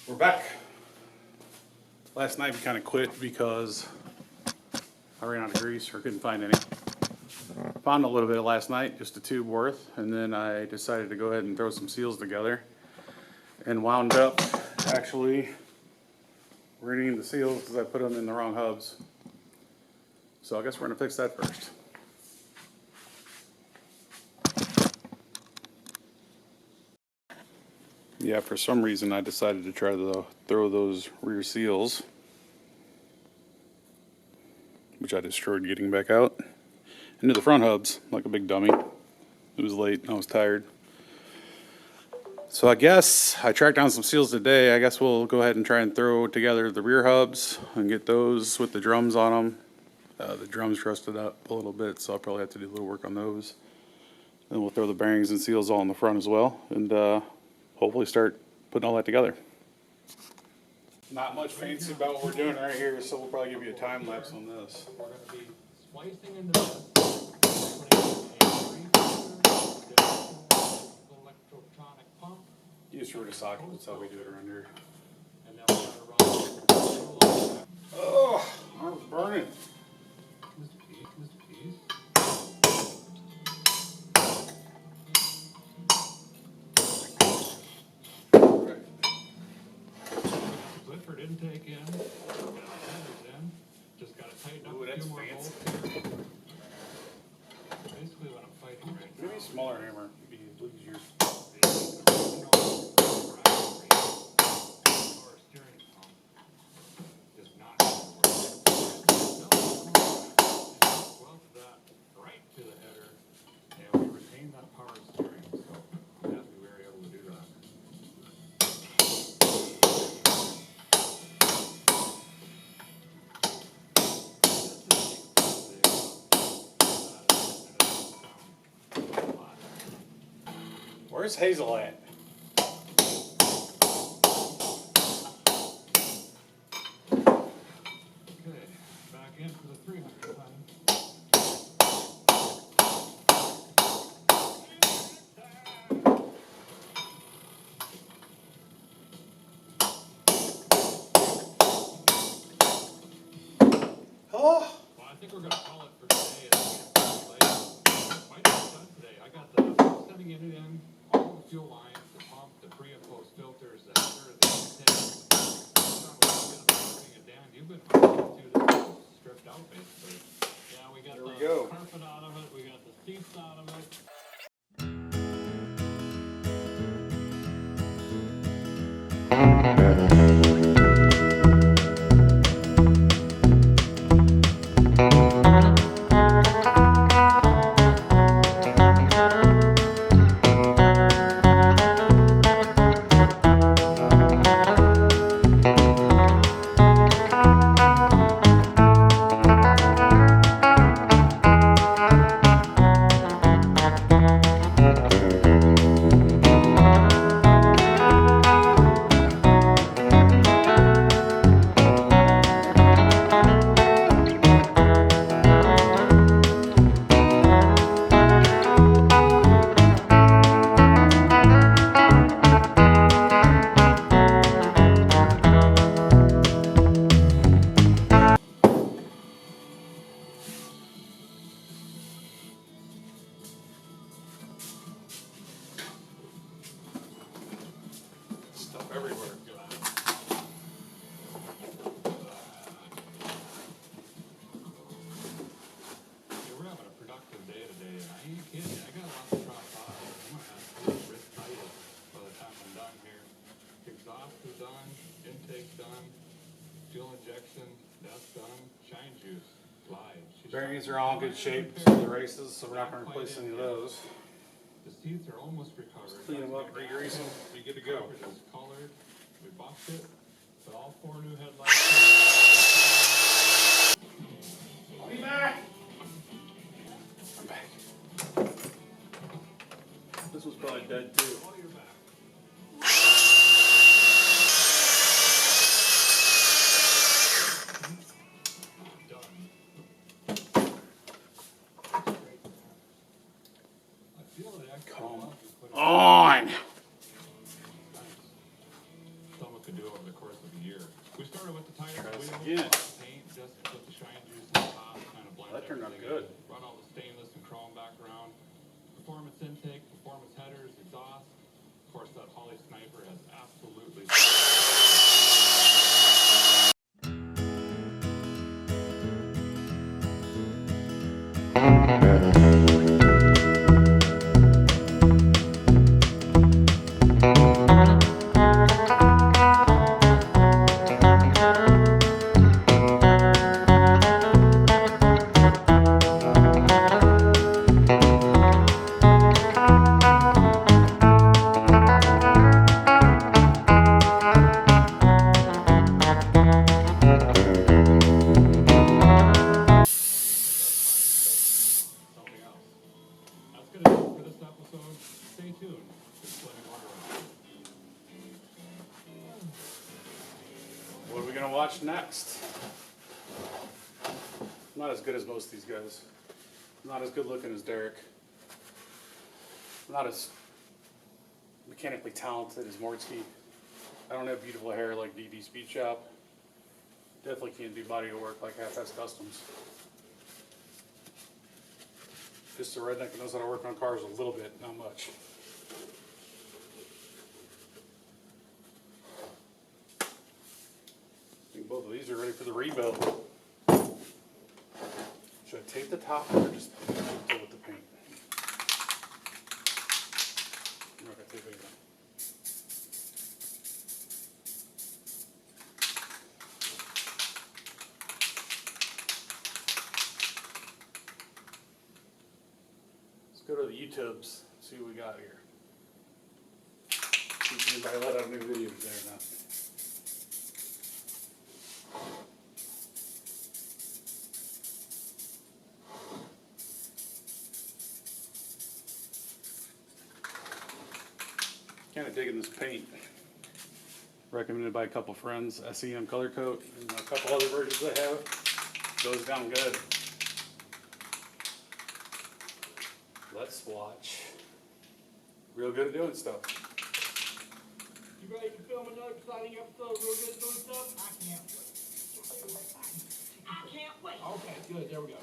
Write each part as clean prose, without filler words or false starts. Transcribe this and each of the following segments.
We're back. Last night we kind of quit because I ran out of grease or couldn't find any. Found a little bit last night, just a tube worth, and then I decided to go ahead and throw some seals together and wound up actually ruining the seals because I put them in the wrong hubs. So I guess we're going to fix that first. Yeah, for some reason I decided to try to throw those rear seals, which I destroyed getting back out, into the front hubs like a big dummy. It was late and I was tired. So I guess I tracked down some seals today. I guess we'll go ahead and try and throw together the rear hubs and get those with the drums on them. The drums rusted up a little bit, so I'll probably have to do a little work on those. Then we'll throw the bearings and seals all in the front as well, and hopefully start putting all that together. Not much fancy about what we're doing right here, so we'll probably give you a time lapse on this. We're going to be splicing into this, electronic pump. Use root socket, that's how we do it around here. And then we're going to run. Oh, arm's burning. Mr. Pease. Clifford intake in, got headers in, just got to tighten up a few more bolts here. Basically what I'm fighting right now. Maybe a smaller hammer would be easier. Where's Hazel at? Okay, back in for the 300 time. Oh! Well, I think we're going to call it for today. Might be done today. I got the setting it in. All the fuel lines, the pump, the pre and post filters, the header, the intake. It down. You've been stripped out basically. Yeah, we got the carpet out of it, we got the seats out of it. done, intake's done, fuel injection, that's done, shine juice, live. Bearings are all in good shape for the races, so we're not gonna replace any of those. The seats are almost recovered. Clean them up, re-grease them, be good to go. It's colored, we boxed it, put all 4 new headlights. I'll be back. I'm back. This was probably dead too. Oh, you're back. Done. I feel it actually. Come well, you put it- on. Nice. Someone could do over the course of a year. We started with the tires, Try this wheels, again. paint, just put the shine juice on top, kind of blend That turned out everything good. in. Run all the stainless and chrome back around. Performance intake, performance headers, exhaust. Of course, that Holly Sniper has absolutely. Something else. That's gonna do it for this episode. Stay tuned. There's plenty more around. What are we gonna watch next? I'm not as good as most of these guys. I'm not as good looking as Derek. I'm not as mechanically talented as Mortsky. I don't have beautiful hair like DD Speed Shop. Definitely can't do body work like Half-Ass Customs. Just a redneck that knows how to work on cars a little bit, not much. I think both of these are ready for the rebuild. Should I tape the top or just deal with the paint? I'm not gonna tape anything. Let's go to the YouTubes, see what we got here. See if anybody let out a new video today or not. Kind of digging this paint. Recommended by a couple friends, SEM Color Coat, and a couple other versions they have. Goes down good. Let's watch. Real good at doing stuff. You ready to film another exciting episode of Real Good at Doing Stuff? I can't wait. Okay, good. There we go.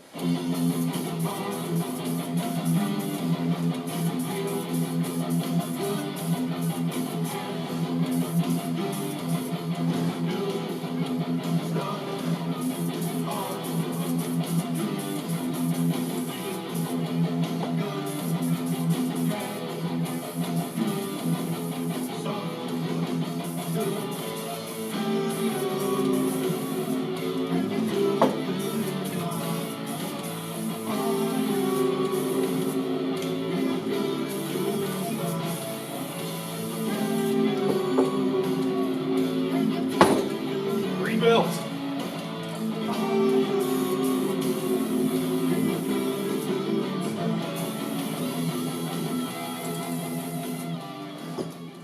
Rebuilt.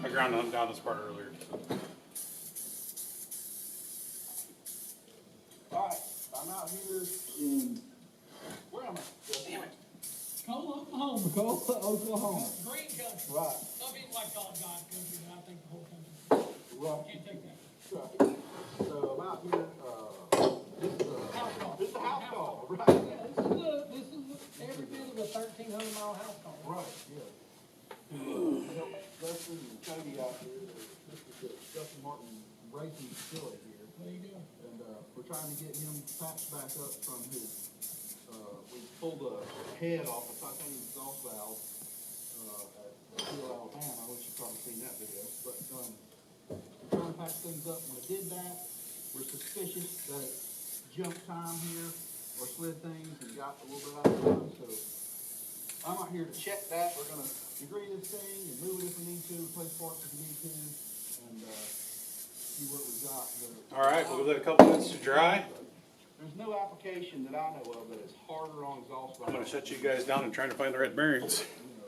I ground down this part earlier. All right, I'm out here in, where am I? Damn it. Oklahoma, Oklahoma. Green country. Right, Some people like call it God country, but I think the whole country. right. Can't take that. Right. So I'm out here, this is a house call, right? Yeah, this is every bit of a 1,300-mile house call. Right, yeah. Justin and Cody out here, this is the Justin Martin racing facility here. What do you do? And, we're trying to get him patched back up from his, we pulled the head off the titanium exhaust valve, at Steel, Alabama, which you've probably seen that video, but, we're trying to patch things up. When it did that, we're suspicious that it jumped time here or slid things and got a little bit out of line, so I'm not here to check that. We're gonna degree this thing and move it if we need to, replace parts if we need to, and, see what we got. All right, we'll give that a couple minutes to dry. There's no application that I know of that is harder on exhaust valves. I'm gonna shut you guys down and try to find the right bearings.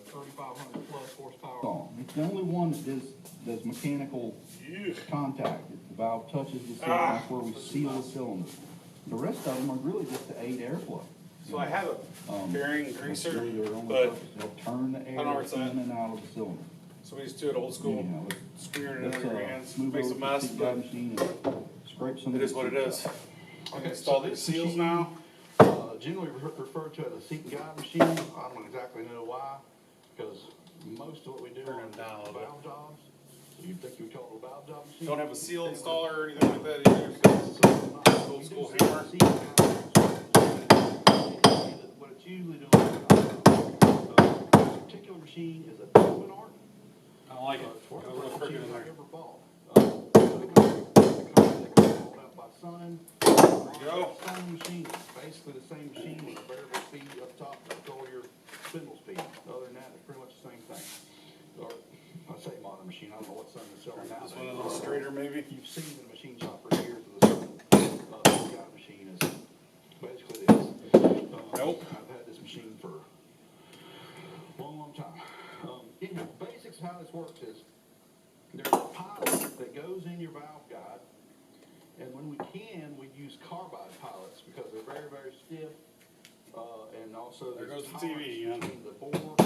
3,500 plus horsepower. It's the only one that does mechanical contact. If the valve touches the cylinder, that's where we seal the cylinder. The rest of them are really just to aid airflow. So I have a bearing That's greaser, really their only but purpose. They'll turn the air don't know where it's in at. and out of the cylinder. so we just do it old school, Anyhow, screwing it let's, in your hands, move makes a over to the mess, seat but guide machine and scrape some of it is the what it seats is. out. I can install these seals now. Generally referred to as a seat and guide machine. I don't exactly know why, because most of what we do Turn on them down a little bit. valve jobs, so you'd think you would call it a valve job machine. Don't have a seal installer or anything like that either, so old school hammer. What it's usually doing this particular machine is a Cummins. I don't like it. It's one Got of a the little first crooked in machines there. I ever bought. Called out by Sun. go. Same machine, basically the same machine with a variable speed up top to control your spindle speed. Other than that, it's pretty much the same thing. Or, I say modern machine, I don't know what Sun is selling now. This one a little straighter maybe. You've seen in the machine shop for years with this guide machine is basically this. Nope. I've had this machine for a long, long time. Anyhow, basics of how this works is there's a pilot that goes in your valve guide, and when we can, we use carbide pilots because they're very, very stiff, and also There there's goes the TV, yeah. between the bore, the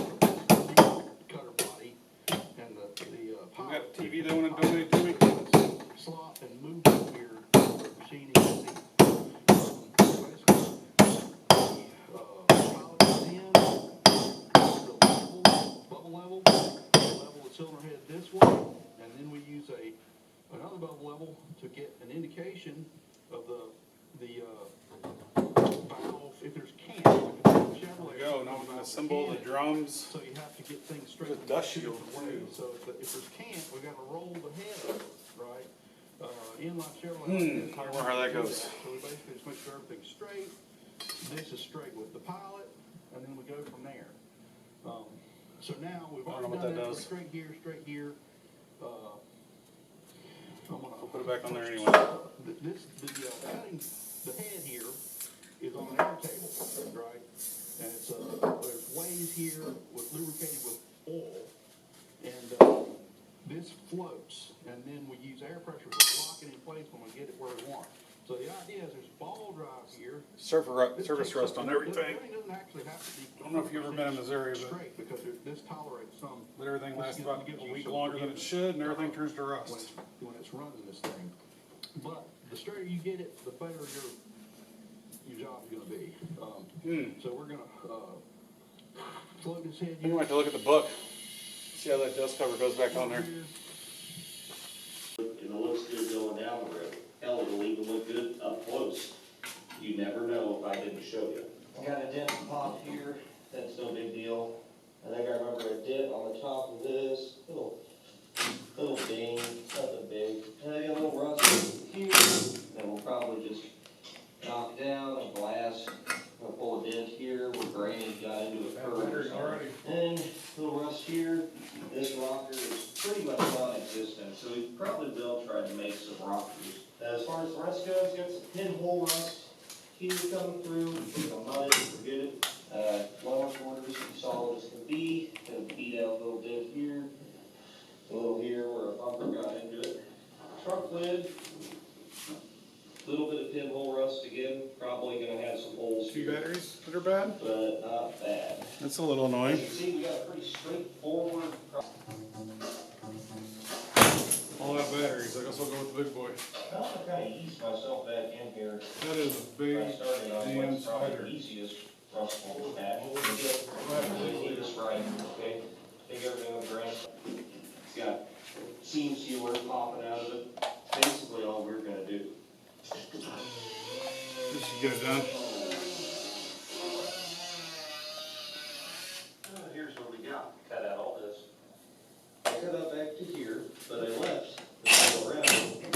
cutter body, and the pilot. got a TV that wanna donate to me? Slot and move your machine in. Basically, pilot is in, the bubble level, level the cylinder head this way, and then we use another bubble level to get an indication of the valve, if there's cant. There we go, now we're gonna assemble the drums. So you have to get things straight. There's a dust shield, Ways. So if there's cant, we gotta roll the head up, right? Inline Chevrolet. I wonder how that goes. So we basically just make sure everything's straight. This is straight with the pilot, and then we go from there. So now we've I don't know already what done that that. does. Straight here. I'm gonna We'll put it back on there anyway. cutting, the head here is on an air table, right? And it's, there's ways here lubricated with oil, and, this floats, and then we use air pressure to lock it in place when we get it where we want. So the idea is there's ball drives here. Surface rust on everything. Everything doesn't actually have to be. I don't know if you've ever been in Missouri, but Straight, because this tolerates some. But everything lasts this about gives a you week some longer than it should, and everything turns to when rust. it's running this thing. But the straighter you get it, the better your job's gonna be. So we're gonna, float this head. You might have to look at the book, see how that dust cover goes back on there. And it looks good going down the road. Hell, it'll even look good up close. You never know if I didn't show you. I got a dent pop here, that's no big deal. I think I remember a dent on the top of this, little ding, nothing big. And I got a little rust here, that we'll probably just knock down and glass. We'll pull a dent here where drainage got into a curve. And a little rust here. This rocker is pretty much non-existent, so we probably will try to make some rockers. As far as the rest goes, got some pinhole rust here coming through, some mud, forget it. Lower quarters, solid as can be, gonna beat out a little dent here, a little here where a bumper got into it. Truck lid, little bit of pinhole rust again, probably gonna have some holes Two here, batteries that are bad? but not bad. That's a little As annoying. you can see, we got a pretty straightforward All that batteries, I guess I'll go with the big boy. I kinda eased myself back in here. That is a big I started on damn what's probably spider. the easiest rust hole patch. Get this right, okay? Take everything with a grain. It's got seam sealer popping out of it. Basically all we're gonna do. This should get it done. Here's what we got. Cut out all this. I cut up back to here, but I left the middle around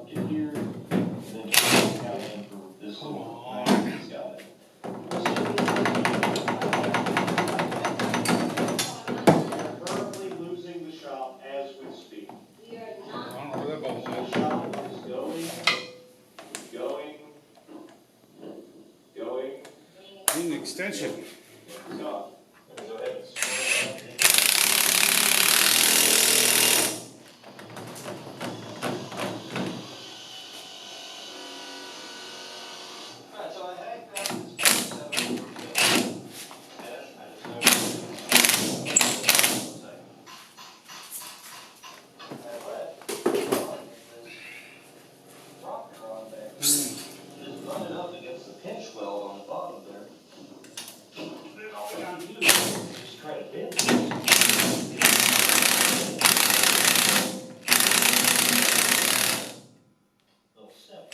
up to here, and then just count in for this little line he's got it. We're currently losing the shop as we speak. I don't know where that ball The went. shop is going. Need an extension. It's gone. Go ahead. Alright, so I had grabbed this 7 and I just noticed rocker on there. Just run it up against the pinch weld on the bottom there. Then all we gotta do is just try to bend it. Little step.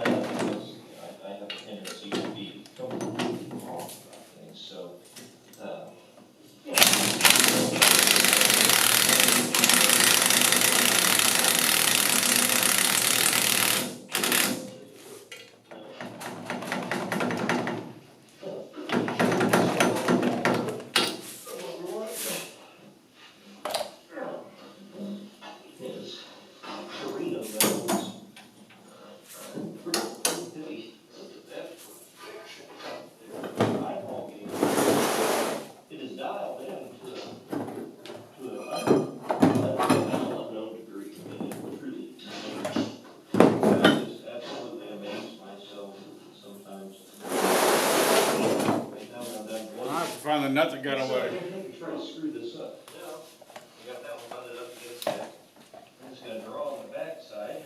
I have a tendency to be wrong about things, so, is Torino metals. Pretty heavy. Look at that. Eyeball gauge. It is dialed in to an unknown degree, but it truly is. I just absolutely amaze myself sometimes. Right now, when I'm done I have to find the nut that got away. try to screw this up. Now, we got that one mounted up against that. I'm just gonna draw on the back side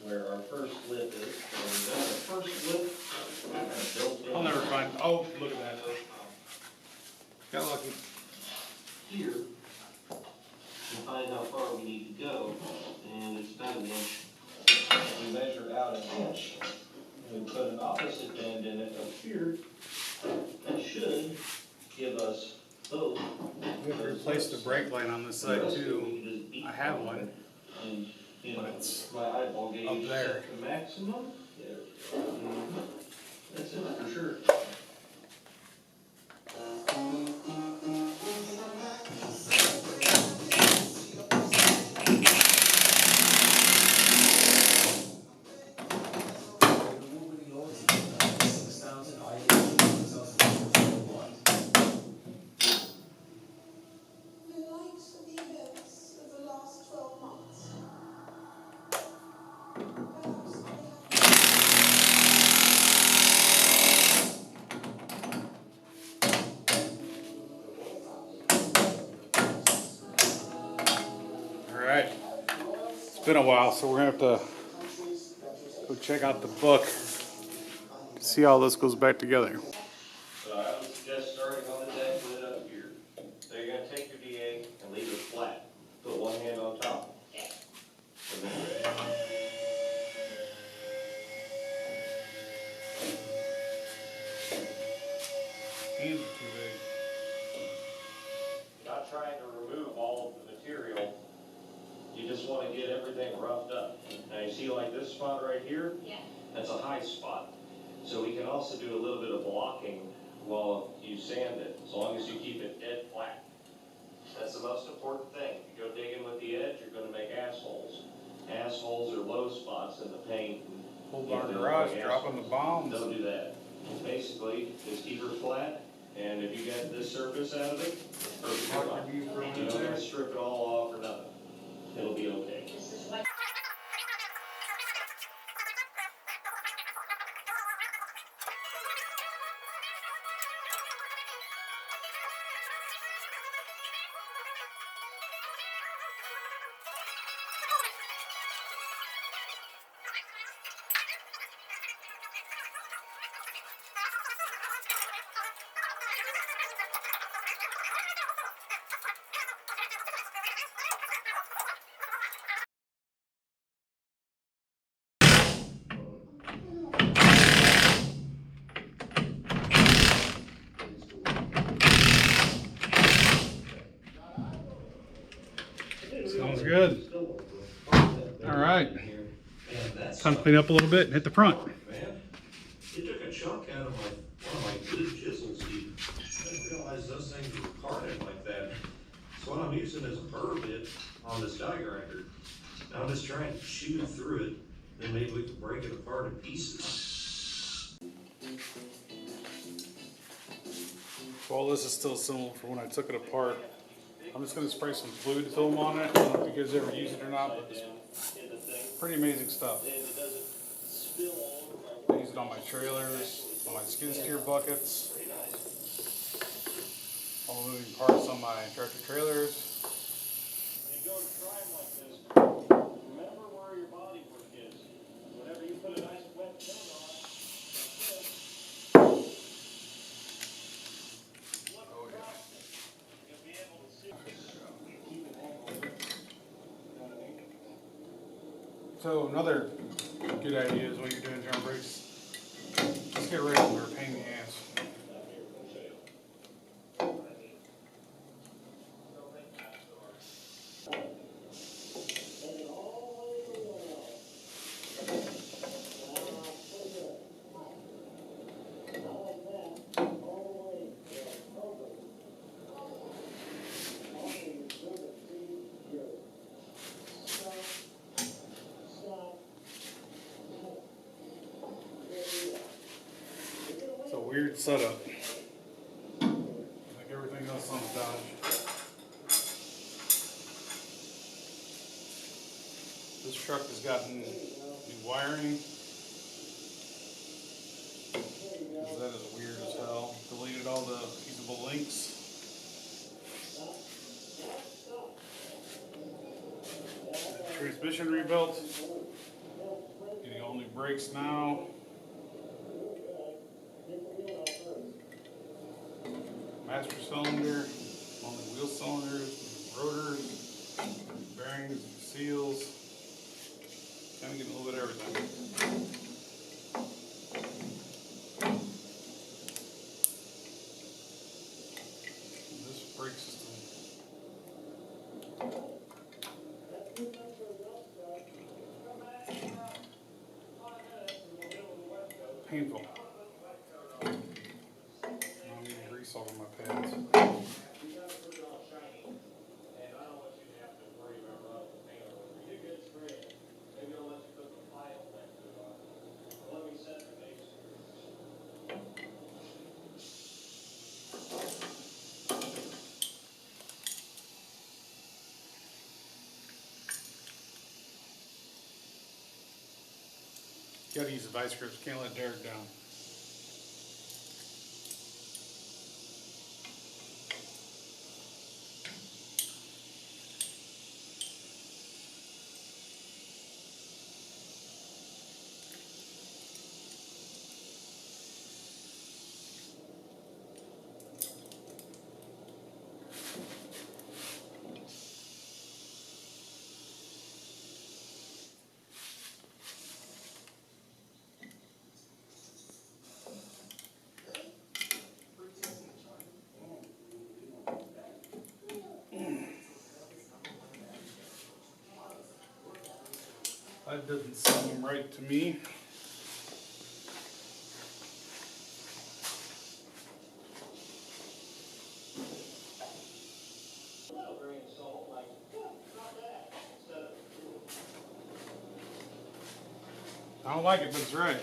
where our first lip is. So we've got the first lip kind of built in. I'll never find, oh, look at that. Got lucky. Here, to find how far we need to go, and it's about an inch. We measure out an inch, and we put an opposite bend in it up here. That should give us both. We have to replace the brake line on this side too. I have one. And, you know, But it's my eyeball gauge up is there. set to maximum. There. That's it for sure. The likes of the events of the last 12 months. Perhaps they have Alright. It's been a while, so we're gonna have to go check out the book. See how this goes back together. So I would suggest starting on the deck with it up here. So you're gonna take your DA and leave it flat. Put one hand on top. And then Hands are too big. you're not trying to remove all of the material. You just wanna get everything roughed up. Now you see like this spot right here? Yeah. That's a high spot. So we can also do a little bit of blocking while you sand it, as long as you keep it dead flat. That's the most important thing. If you go digging with the edge, you're gonna make assholes. Assholes are low spots in the paint. Pulled our garage, dropping the bombs. Don't do that. Basically, just keep her flat, and if you get this surface out of it, it's perfect. Mark your view for a You minute don't there. have to strip it all off or nothing. It'll be okay. This is what we're good. All right. Time to clean up a little bit and hit the front. Man, you took a chunk out of one of my good chisels, Steve. I didn't realize those things were parted like that. So what I'm using is a burr bit on this die grinder. Now I'm just trying to chew through it, then maybe we can break it apart in pieces. While this is still similar from when I took it apart, I'm just going to spray some fluid film on it. I don't know if you guys ever use it or not, but it's pretty amazing stuff. I use it on my trailers, on my skid steer buckets, all the moving parts on my tractor trailers. When you go to try them like this, remember where your body work is. Whenever you put a nice wet film on, Oh yeah. you'll be able to see. So another good idea is when you're doing drum brakes, just get rid of them. They're a pain in the ass. It's a weird setup. Like everything else on the Dodge. This truck has gotten new wiring. That is weird as hell. Deleted all the usable links. Transmission rebuilt. Getting all new brakes now. Master cylinder, all new wheel cylinders, rotors, bearings, seals. Kind of getting a little bit of everything. This brake system. Painful. I need grease all over my pads. You gotta use the vice grips, can't let Derek down. That doesn't seem right to me. I don't like it, but it's right.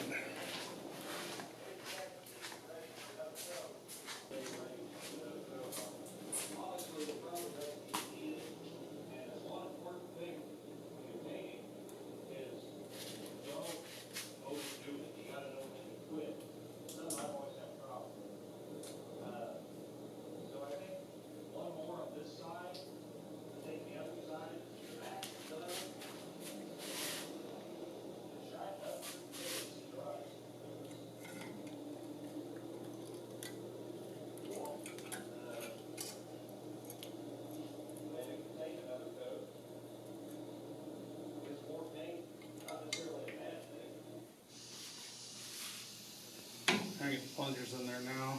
I get the plungers in there now.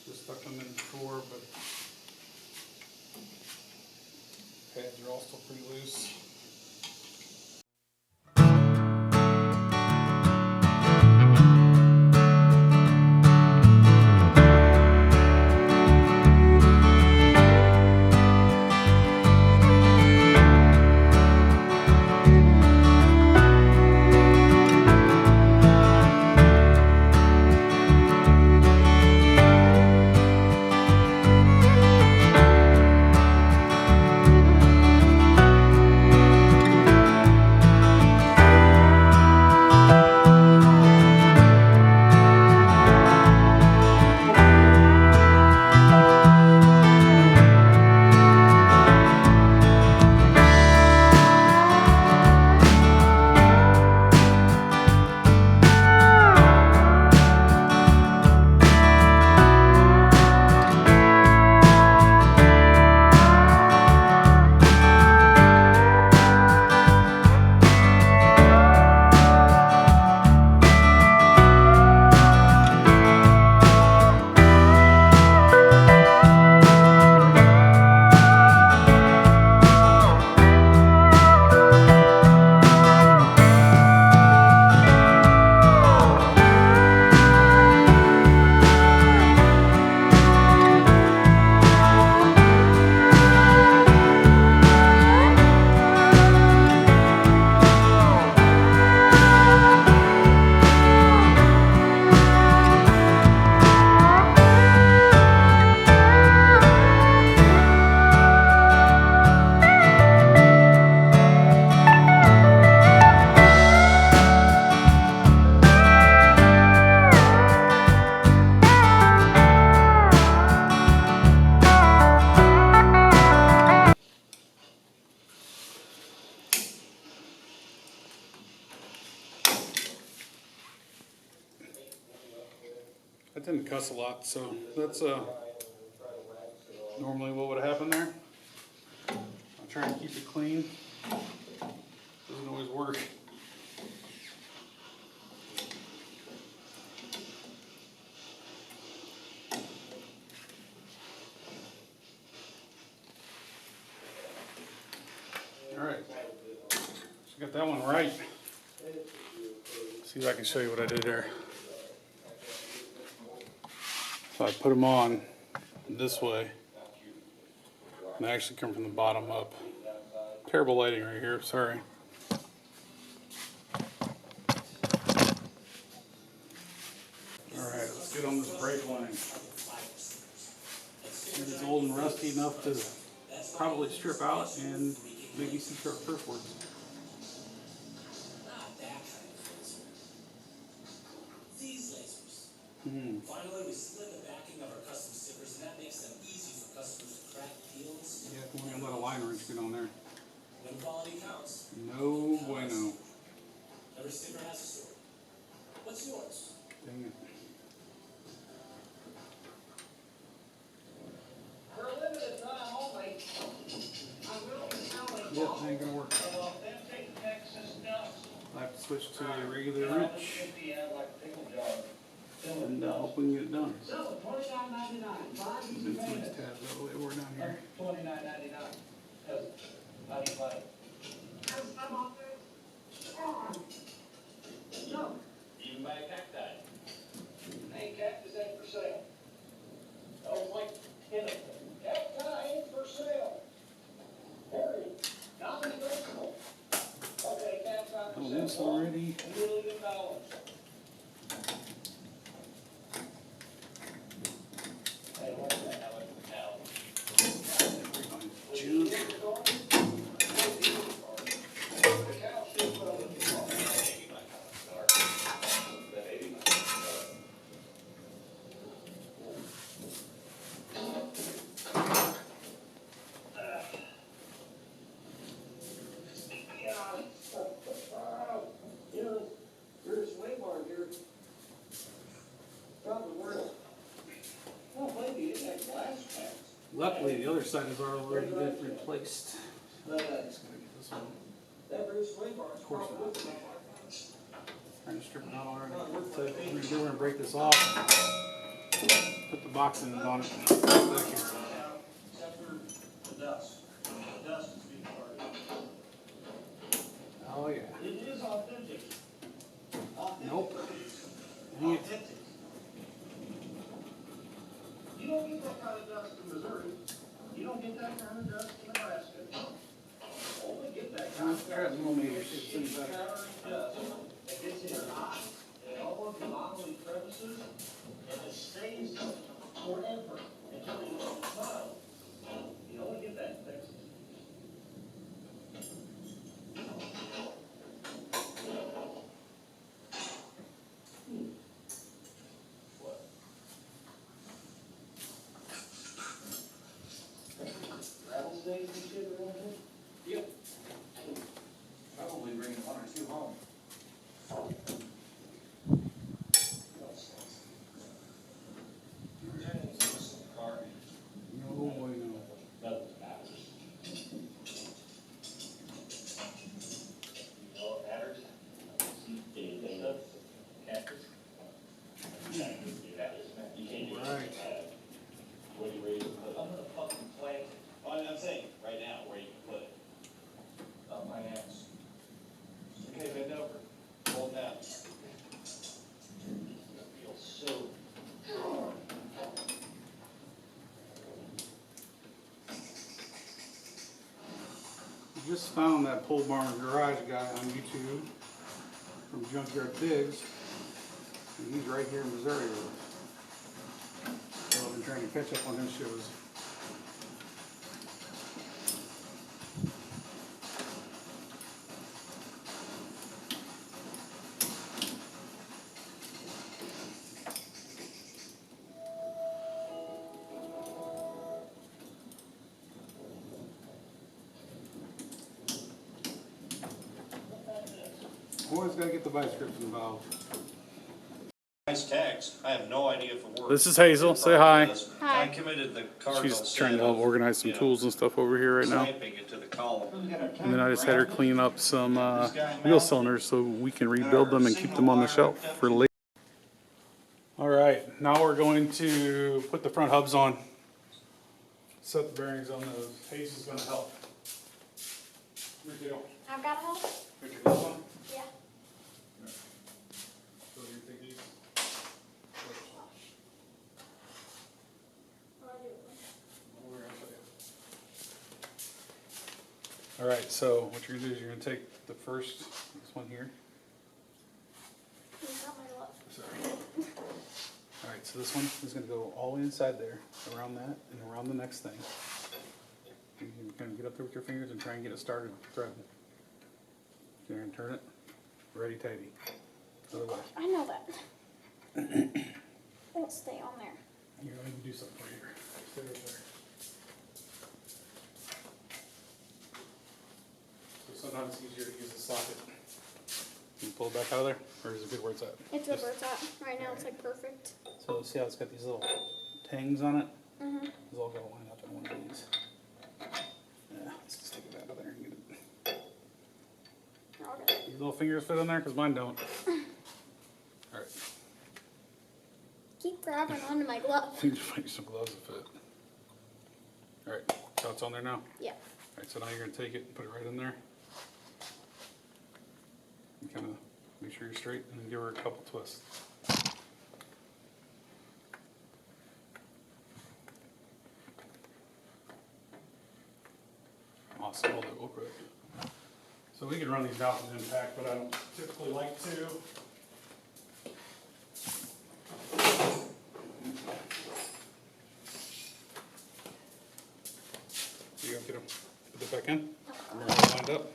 Just stuck them in before, but pads are all still pretty loose. I didn't cuss a lot, so that's normally what would happen there. I try and keep it clean. Doesn't always work. All right, so got that one right. See if I can show you what I did there. So I put them on this way, and they actually come from the bottom up. Terrible lighting right here, sorry. Alright, let's get on this brake line. It's old and rusty enough to probably strip out and maybe see turf works. Finally, we split the backing of our custom stickers, and that makes them easy for customers to crack peels. Yeah, we're gonna let a line wrench get on there. When quality counts. No bueno. Every sticker has a story. What's yours? Dang it. For a limited time only, I will be selling Yep, ain't gonna work. of authentic Texas dust. I have to switch to a regular wrench and hopefully get it done. So, $29.99. These tabs all the way over down here. $29.99. How do you like it? No. Even buy a cacti. Hey, cactus ain't for sale. Oh, like, cacti ain't for sale. Period. Non-negotiable. Okay, cacti for Oh, sale. this already. $1 million. Hey, what's that? Junk. There's a swing bar here. Probably worth. Well, maybe it had glass packs. Luckily, the other side is already been replaced. But, Just gotta get this one. that Bruce swing bar is course probably not. worth about Trying to strip it out already. So what we're gonna break this off. Put the box in on it. Back here. except for the dust. The dust is being part of it. kind of dust in Missouri. You don't get that kind of dust in Nebraska. Only get that kind of dust. Try millimeters, it's in better. Dust that gets in your eye and all of the anomaly crevices, and it stays forever until you smile. You only get that in Texas. What? Rattlesnakes and shit around here? Yep. Probably bringing one or two home. No way, no. Nothing matters. You know what matters? Anything else? Cactus? You can't do that. You can't do that. Right. What are you ready to put? I'm gonna fucking plant it. Well, I'm saying, right now, where you can put it. Up my ass. Okay, bend over. Hold down. It feels so hard. I just found that pole barn garage guy on YouTube from Junkyard Digs, and he's right here in Missouri with us. So I've been trying to catch up on his shows. Always gotta get the vice grips involved. Nice tags. I have no idea for work. This is Hazel. Say hi. Hi. I committed the cardinal She's trying to help organize some tools and stuff over here right now. Clamping it to the column. And then I just had her clean up some wheel cylinders so we can rebuild them and keep them on the shelf for later. All right, now we're going to put the front hubs on. Set the bearings on those. Hazel's gonna help. Where'd you go? I've got help. Put your gloves on. Yeah. So you take these? We're gonna show you. All right, so what you're gonna do is you're gonna take the first, this one here. You got my glove. Sorry. All right, so this one is gonna go all the way inside there, around that, and around the next thing. You can kind of get up there with your fingers and try and get it started threading. There and turn it. Ready, tighty. Other way. I know that. It'll stay on there. Here, let me do something for you here. Stay right there. So sometimes it's easier to use the socket. Can you pull it back out of there, or is it good where it's at? It's where it's at. Right now it's like perfect. So see how it's got these little tangs on it? Mm-hmm. It's all got to line up in one of these. Yeah, let's just take it out of there and get it. Your little fingers fit in there? Because mine don't. Alright. Keep grabbing onto my glove. I need to find you some gloves that fit. Alright, so it's on there now? Yeah. Alright, so now you're going to take it and put it right in there. And kind of make sure you're straight and then give her a couple twists. Awesome, hold it real quick. So we can run these out in impact, but I don't typically like to. You gonna get them, put it back in? Remember to line it up?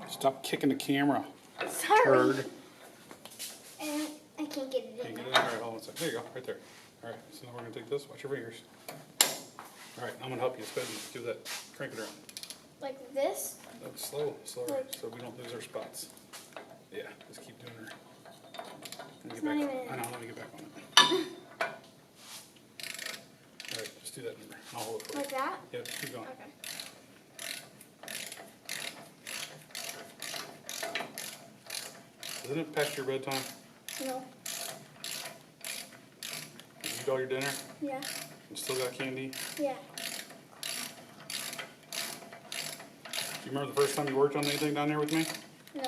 Stop kicking the camera, Sorry. turd. And I can't get it Can't in get it there. in. All right, hold on a second. There you go, right there. All right, so now we're gonna take this. Watch your fingers. All right, I'm gonna help you spin. Give that, crank it around. Like this? That's slow, slower, Like- so we don't lose our spots. Yeah, just keep doing her. Let me It's get not back. even- I know. Let me get back on it. All right, just do that number. I'll hold it for you. Like that? Yep, keep going. Okay. Isn't it past your bedtime? No. You eat all your dinner? Yeah. You still got candy? Yeah. Do you remember the first time you worked on anything down there with me? No.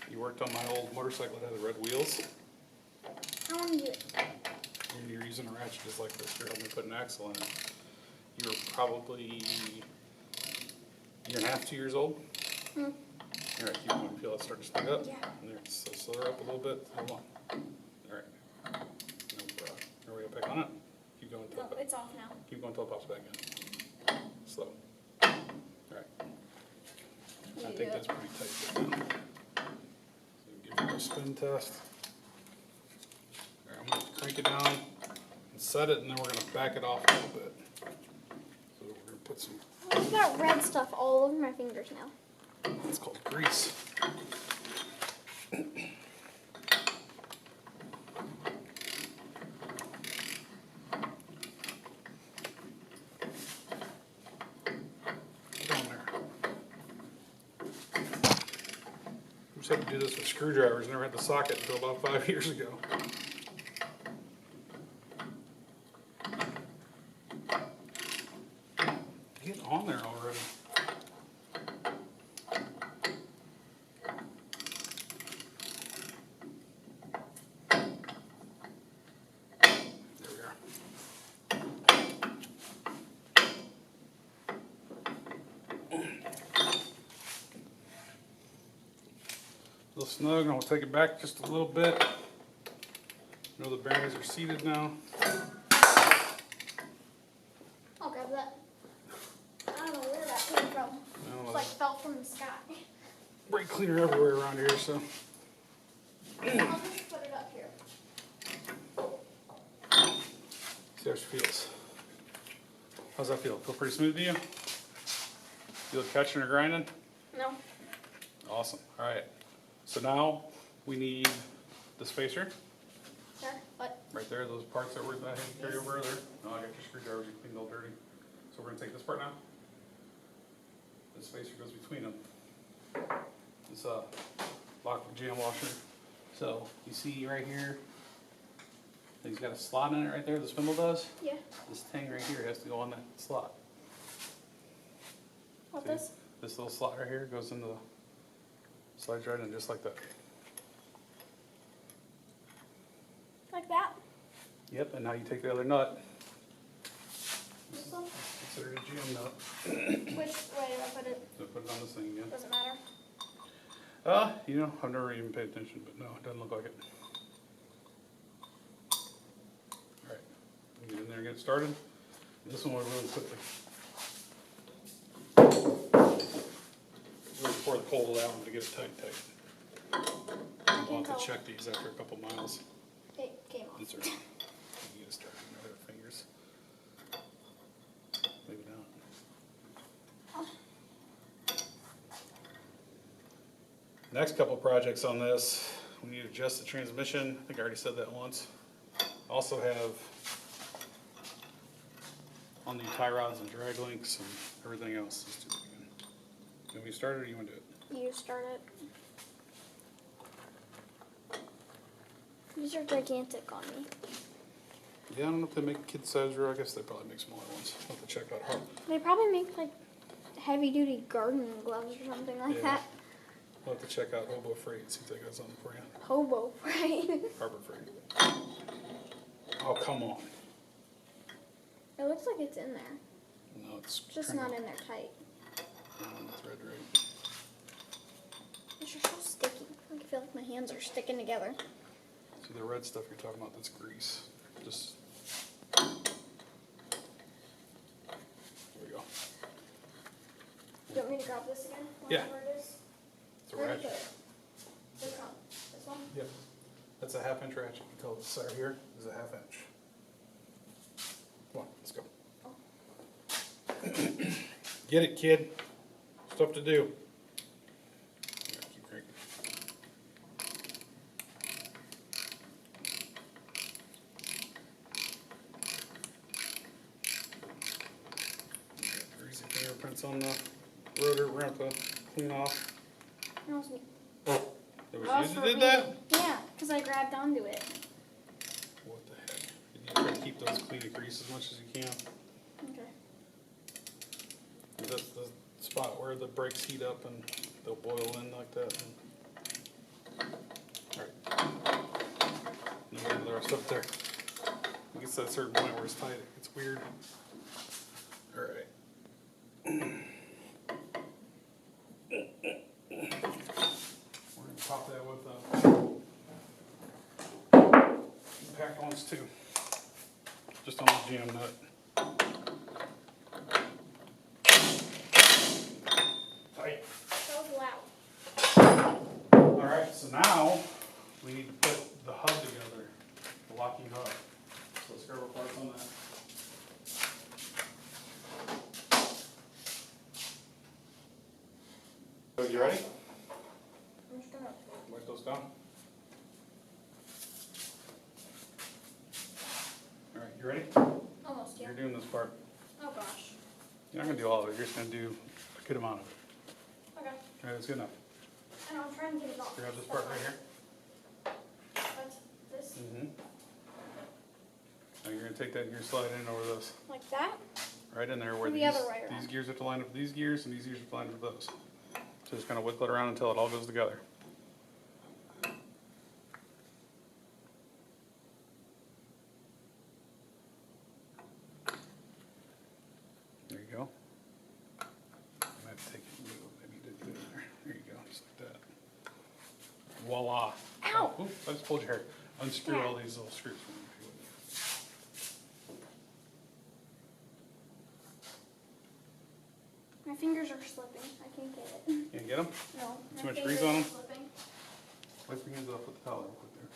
You worked on my old motorcycle that had the red wheels. I want to do it. And you're using a ratchet just like this. You're helping me put an axle in it. You're probably a year and a half, 2 years old. Hmm. All right, keep going. Feel it start to snug up. Yeah. And there, so slow her up a little bit. Hold on. All right. No, are we gonna pick on it? Keep going until No, it's off now. keep going until it pops back in. Slow. All right. I think that's pretty tight there now. So give it a spin test. All right, I'm gonna crank it down and set it, and then we're gonna back it off a little bit. So we're gonna put some, I've got red stuff all over my fingers now. it's called grease. Get on there. We just had to do this with screwdrivers, never had the socket until about 5 years ago. Get on there already. There we are. A little snug, and we'll take it back just a little bit. You know the bearings are seated now. I'll grab that. I don't know where that came from. I don't know, It's like fell from the sky. brake cleaner everywhere around here, so. I'll just put it up here. See how she feels. How's that feel? Feel pretty smooth to you? Feel it catching or grinding? No. Awesome. All right. So now we need the spacer There. What? right there. Those parts that I had to carry over earlier. No, I got your screwdrivers. You cleaned all dirty. So we're gonna take this part now. The spacer goes between them. It's a lock jam washer. So you see right here, he's got a slot in it right there. The spindle does. Yeah. This thing right here has to go on that slot. What See? this? This little slot right here goes into the, slides right in just like that. Like that? Yep, and now you take the other nut. This one? Consider it a GM nut. Which way do I put it? So put it on this thing again. Doesn't matter. You know, I've never even paid attention, but no, it doesn't look like it. Alright, get in there and get it started. This one will really quickly. Really pour the cold out to get it tight. I'll have to check these after a couple miles. It came off. That's right. You get it started with your fingers. Maybe not. Next couple projects on this, we need to adjust the transmission. I think I already said that once. Also have on the tie rods and drag links and everything else. Let's do it again. You want me to start it or you want to do it? You start it. These are gigantic on me. Yeah, I don't know if they make kid size or I guess they probably make smaller ones. I'll have to check out how. They probably make like heavy duty gardening gloves or something like Yeah. that. We'll have to check out Hobo Freight, see if they got something for you. Hobo, right? Harbor Freight. Oh, come on. It looks like it's in there. No, it's Just not in there tight. Thread right. These are so sticky. I feel like my hands are sticking together. See the red stuff you're talking about, that's grease. Just. There we go. Do you want me to grab this again? Yeah. Whatever it is? It's a Where did ratchet. I put it? This one? This one? Yep. That's a 1/2 inch ratchet. You can tell this side here is a 1/2 inch. Come on, let's go. Get it, kid. Stuff to do. Yeah, keep cranking. Greasy fingerprints on the rotor. We're going to have to clean off. That was me. It was That you for that did me. that? Yeah, because I grabbed onto it. What the heck? You try to keep those clean and grease as much as you can. Okay. That's the spot where the brakes heat up and they'll boil in like that. And Alright. You get the rest up there. It gets to a certain point where it's tight. It's weird. Alright. We're gonna top that with impact ones too. Just on the jam nut. Tight. So loud. Alright, so now we need to put the hub together, the locking hub. So let's grab our parts on that. So you ready? I'm just gonna. Wipe those down. Alright, you ready? Almost, yeah. You're doing this part. Oh gosh. You're not gonna do all of it, you're just gonna do a good amount of it. Okay. Alright, that's good enough. And I'm trying to get it off. Grab this part right here. That's this. Mm-hmm. Now you're gonna take that and you're gonna slide in over this. Like that? Right in there where And the these, other way around. these gears have to line up with these gears and these gears have to line up with those. So just kind of wiggle it around until it all goes together. There you go. I might have to take it and move it. Maybe you did good in there. There you go, just like that. Voila. Ow! Oh, oops, I just pulled your hair. Unscrew Yeah. all these little screws from you. My fingers are slipping. I can't get it. Can't get them? No. Too my much grease fingers on are 'em? Slipping. Wipe your hands off with the towel real quick there.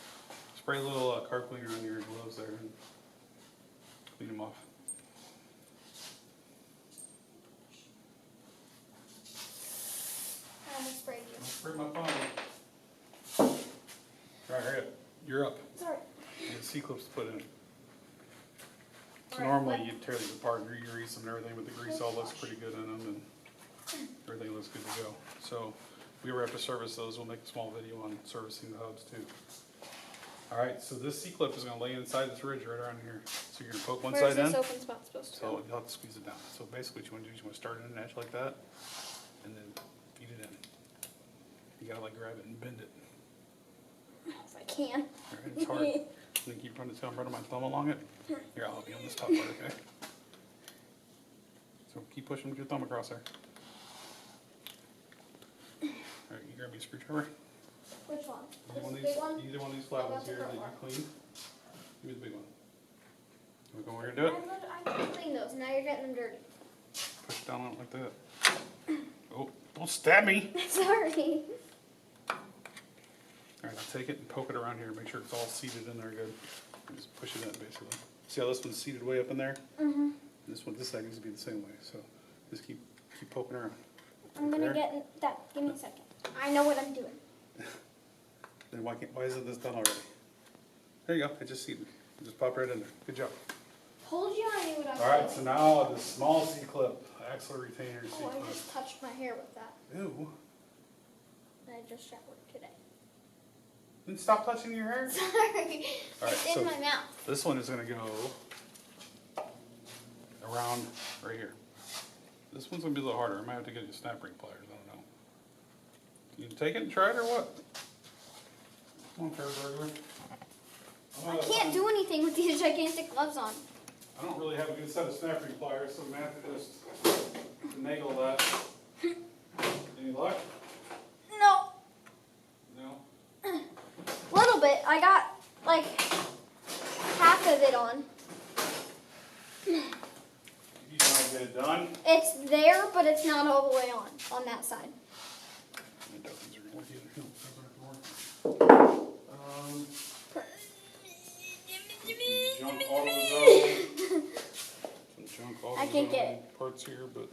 Spray a little car cleaner on your gloves there and clean them off. I almost sprayed you. Don't spray my phone. Alright, hurry up. You're up. Sorry. You have C-clips to put in. So Alright, normally what? you'd tear these apart and re-grease them and everything, but the grease all looks pretty good in them and everything looks good to go. So if we ever have to service those, we'll make a small video on servicing the hubs too. Alright, so this C-clip is gonna lay inside this ridge right around here. So you're gonna poke one Where's side in. this open spot supposed to So go? you'll have to squeeze it down. So basically what you wanna do is you wanna start at an edge like that and then feed it in. You gotta like grab it and bend it. If I can. Alright, it's hard. Then keep running my thumb along it. Here, I'll help you on this top part, okay? So keep pushing with your thumb across there. Alright, you grab me a screwdriver. Which one? Either one of This these, big one? either one of these flat I got ones the here that front you one. cleaned. Give me the big one. We're going to do it. I can clean those. Now you're getting them dirty. Push it down on it like that. Oh, don't stab me! Sorry. Alright, now take it and poke it around here. Make sure it's all seated in there good. And just push it in basically. See how this one's seated way up in there? Mm-hmm. This side needs to be the same way. So just keep poking around. I'm gonna There. get in that. Give me a second. I know what I'm doing. Then why isn't this done already? There you go. It just seated. Just pop right in there. Good job. Told you I knew what I was All right. doing. So now the small C-clip, axle retainer Oh, C-clip. I just touched my hair with that. Ew. I just showered today. Then stop touching your hair. Sorry. All right, It's so in my mouth. this one is going to go around right here. This one's going to be a little harder. I might have to get you snap ring pliers. I don't know. Can you take it and try it or what? Come on, fair burglar. I can't do anything with these gigantic gloves on. I don't really have a good set of snap ring pliers, so I'm going to have to just finagle that. Any luck? No. No? Little bit. I got like half of it on. You might get it done. It's there, but it's not all the way on that side. I doubt these are gonna work either. No, those aren't gonna work. Junk AutoZone. Some junk AutoZone I can't get it. parts here, but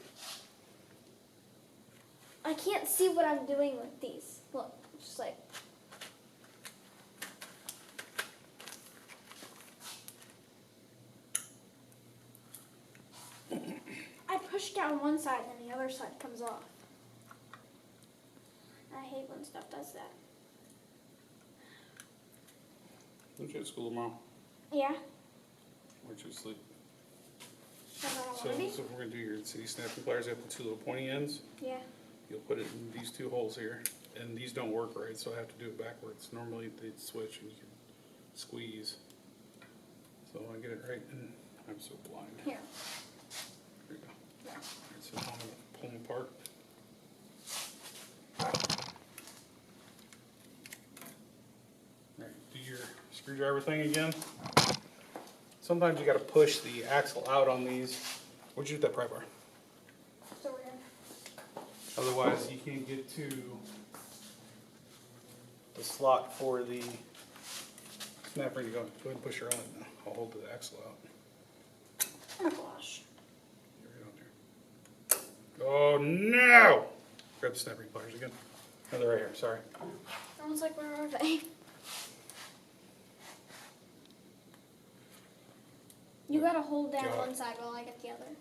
I can't see what I'm doing with these. Look, it's just like. I push down one side and the other side comes off. I hate when stuff does that. don't you at school tomorrow? Yeah. Where'd you sleep? That's what I So, want to be. so if we're gonna do your city snapping pliers, you have the two little pointy ends. Yeah. You'll put it in these two holes here. and these don't work right, so I have to do it backwards. Normally they'd switch and you can squeeze. So I get it right, and I'm so blind. Here. There you go. Yeah. Alright, so I'm gonna pull them apart. Alright, do your screwdriver thing again. Sometimes you gotta push the axle out on these. Where'd you get that pry bar? So we're gonna. Otherwise, you can't get to the slot for the snap ring to go. Go ahead and push her on it now. I'll hold the axle out. Oh my gosh. Get right on there. Oh no! Grab the snap ring pliers again. Oh, they're right here. Sorry. I was like, where are they? You gotta hold down Got it. one side while I get the other.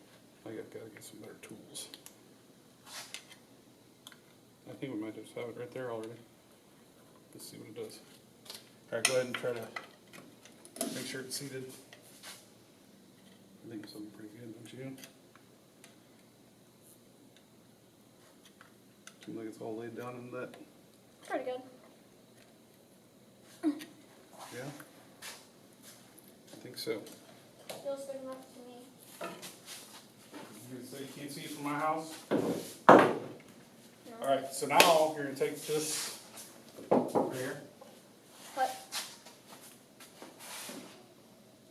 I gotta get some better tools. I think we might just have it right there already. Let's see what it does. Alright, go ahead and try to make sure it's seated. I think it's something pretty good, don't you? Seems like it's all laid down in that. Pretty good. Yeah? I think so. Feels good enough to me. You gonna say you can't see it from my house? No. Alright, so now you're gonna take this right here. What?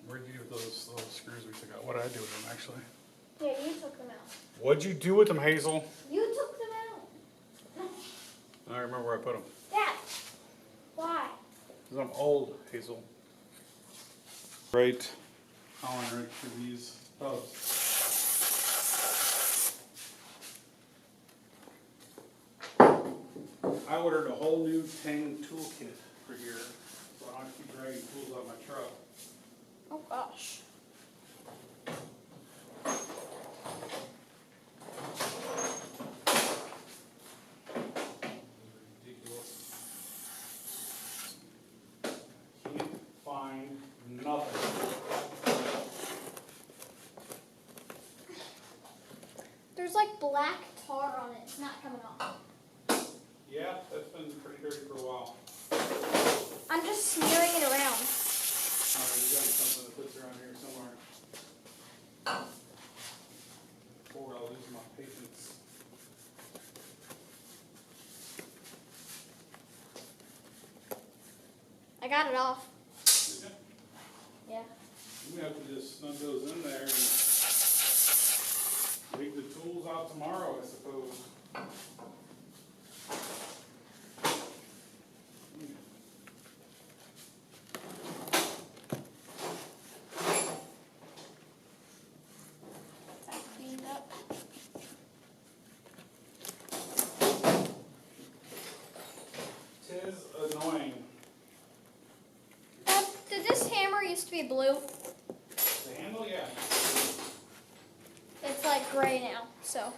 Where'd you do with those little screws we took out? What did I do with them actually? Yeah, you took them out. What'd you do with them, Hazel? You took them out. I don't remember where I put them. Dad. Why? Because I'm old, Hazel. Right. Allen wrench for these hubs. I ordered a whole new Tang toolkit for here, so I don't have to keep dragging tools out of my truck. Oh gosh. Ridiculous. Can't find nothing. There's like black tar on it. It's not coming off. Yeah, that's been pretty dirty for a while. I'm just smearing it around. Alright, you got something that puts around here somewhere. Or I'll lose my patience. I got it off. Yeah. Yeah. We have to just snug those in there and leave the tools out tomorrow, I suppose. Is that cleaned up? Tis annoying. Did this hammer used to be blue? The handle, yeah. It's like gray now, so.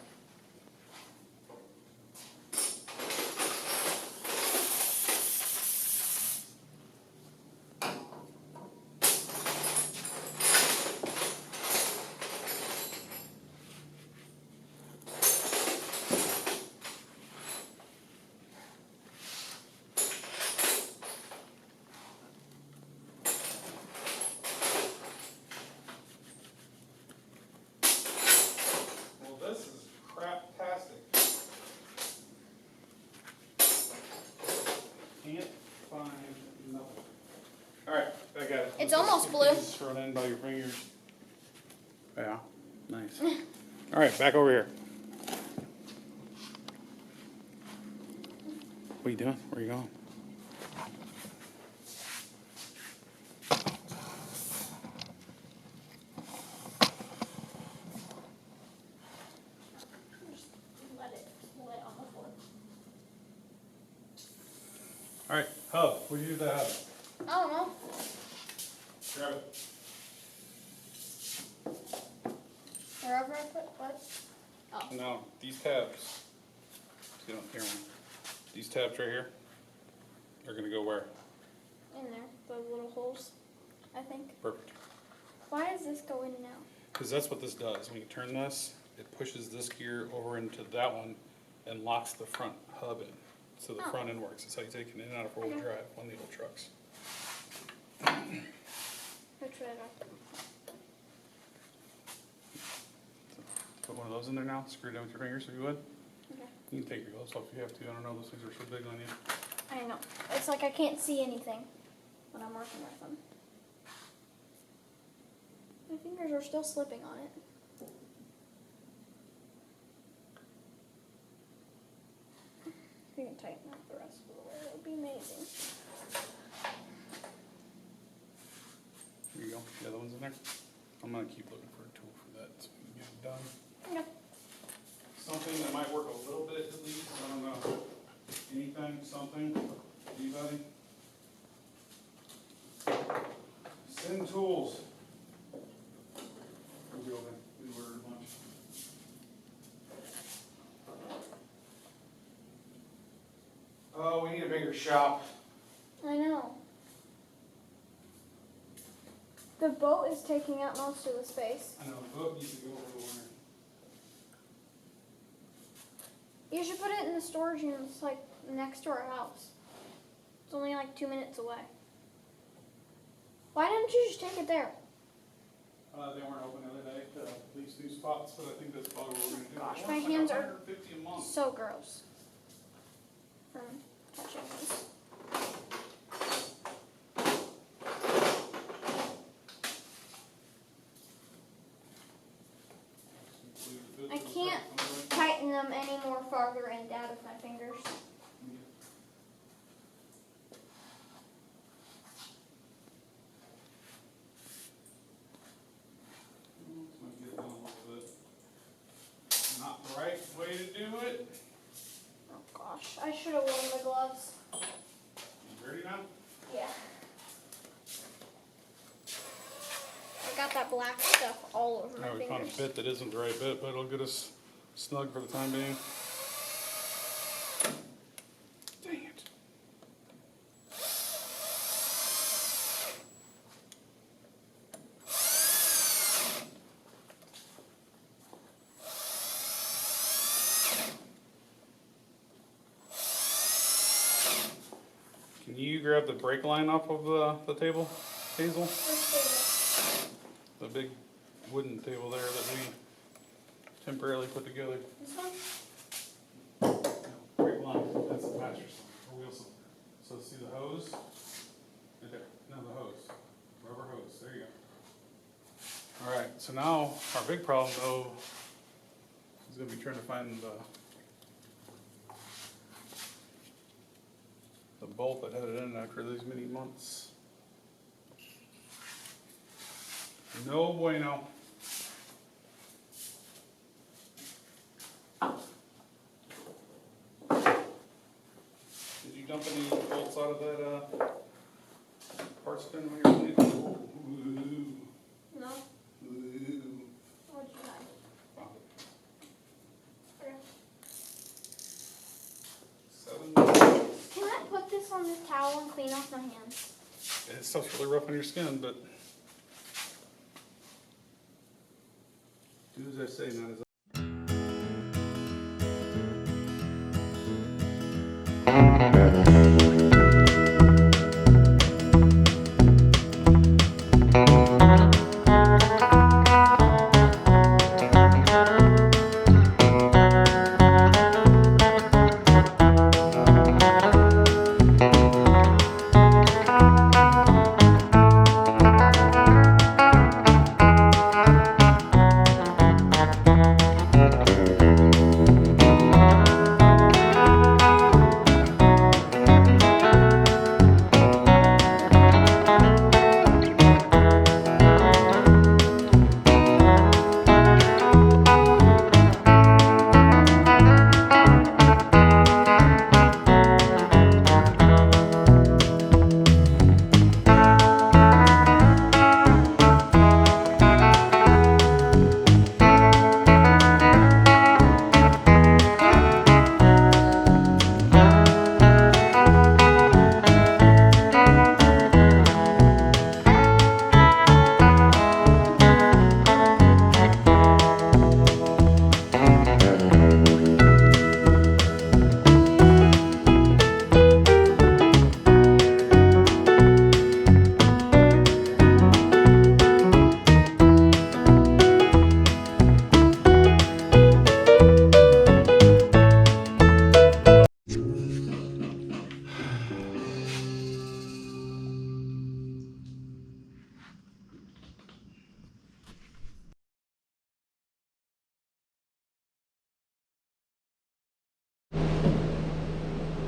Well, this is crap-tastic. Can't find nothing. Alright, I got it. It's Let's almost just blue. get these thrown in by your fingers. Yeah, nice. Alright, back over here. What are you doing? Where are you going? Just let it split on the floor. Alright, hub. What do you do with that hub? I don't know. Grab it. Wherever I put what? Oh. Now, these tabs, so you don't hear me. These tabs right here are gonna go where? In there. Those little holes, I think. Perfect. Why does this go in and out? Because that's what this does. When you turn this, it pushes this gear over into that one and locks the front hub in. So the Oh. front end works. It's how you take it in and out of four-wheel Okay. drive on the old trucks. Which way do I? Put one of those in there now, screw it down with your fingers if you would. Okay. You can take your gloves off if you have to. I don't know, those things are so big on you. I know. It's like I can't see anything when I'm working with them. My fingers are still slipping on it. If you can tighten up the rest of the way, that would be amazing. Here you go. The other one's in there. I'm gonna keep looking for a tool for that so we can get it done. Okay. Something that might work a little bit at least. I don't know. Anything, something, anybody? Send tools. We'll be open. We ordered a bunch. Oh, we need a bigger shop. I know. The boat is taking up most of the space. I know, the boat needs to go over the winter. You should put it in the storage units like next to our house. It's only like 2 minutes away. Why didn't you just take it there? They weren't open the other day to lease new spots, but I think that's probably what we're gonna do. Gosh, It's my like hands are $150 a month. so gross from touching these. I can't tighten them any more farther and out of my fingers. Might get it done a little bit. Not the right way to do it. Oh gosh, I should have worn the gloves. You ready now? Yeah. I got that black stuff all over my Now we found a fingers. bit that isn't the right bit, but it'll get us snug for the time being. Dang it. Can you grab the brake line off of the table, Hazel? The big wooden table there that we temporarily put together. This one? No, brake line, that's the mattress, or wheel cylinder. So see the hose? Right there, no, the hose, rubber hose, there you go. All right, so now our big problem though is gonna be trying to find the bolt that had it in after these many months. No bueno. Did you dump any bolts out of that parts bin when you were cleaning? No. Ooh. What'd you find? Found it. 7. Can I put this on this towel and clean off my hands? It stuff's really rough on your skin, but do as I say, not as I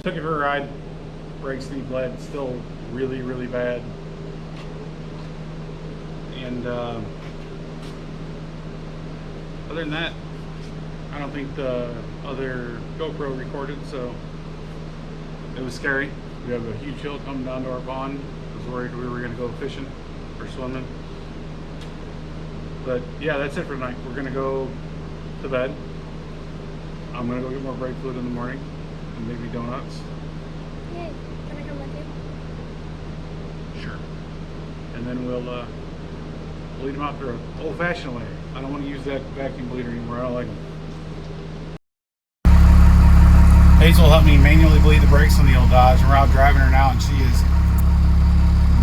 Took it for a ride. Brakes need bled. Still really, really bad. And other than that, I don't think the other GoPro recorded, so it was scary. We have a huge hill coming down to our pond. I was worried we were going to go fishing or swimming. But yeah, that's it for tonight. We're going to go to bed. I'm going to go get more brake fluid in the morning and maybe donuts. Yay. Can I come with you? Sure. And then we'll bleed them out the old-fashioned way. I don't want to use that vacuum bleeder anymore. I don't like them. Hazel helped me manually bleed the brakes on the old Dodge, and we're out driving her now, and she is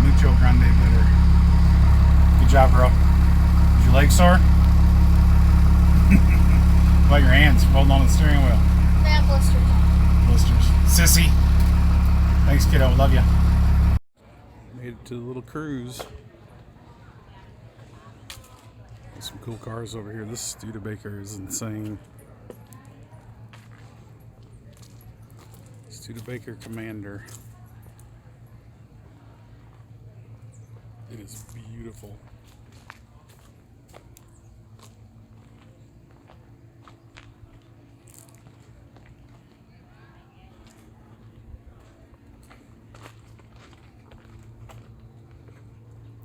mucho grande better. Good job, girl. Is your leg sore? How about your hands holding on to the steering wheel? They have blisters. Blisters. Sissy. Thanks, kiddo. Love you. Made it to the little cruise. Some cool cars over here. This Studebaker is insane. Studebaker Commander. It is beautiful.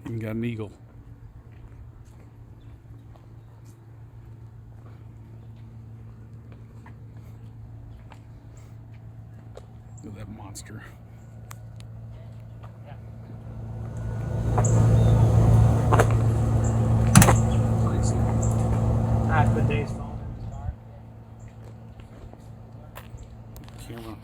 Even got an eagle. Look at that monster. Crazy. I put Dave's phone in his car. Camera.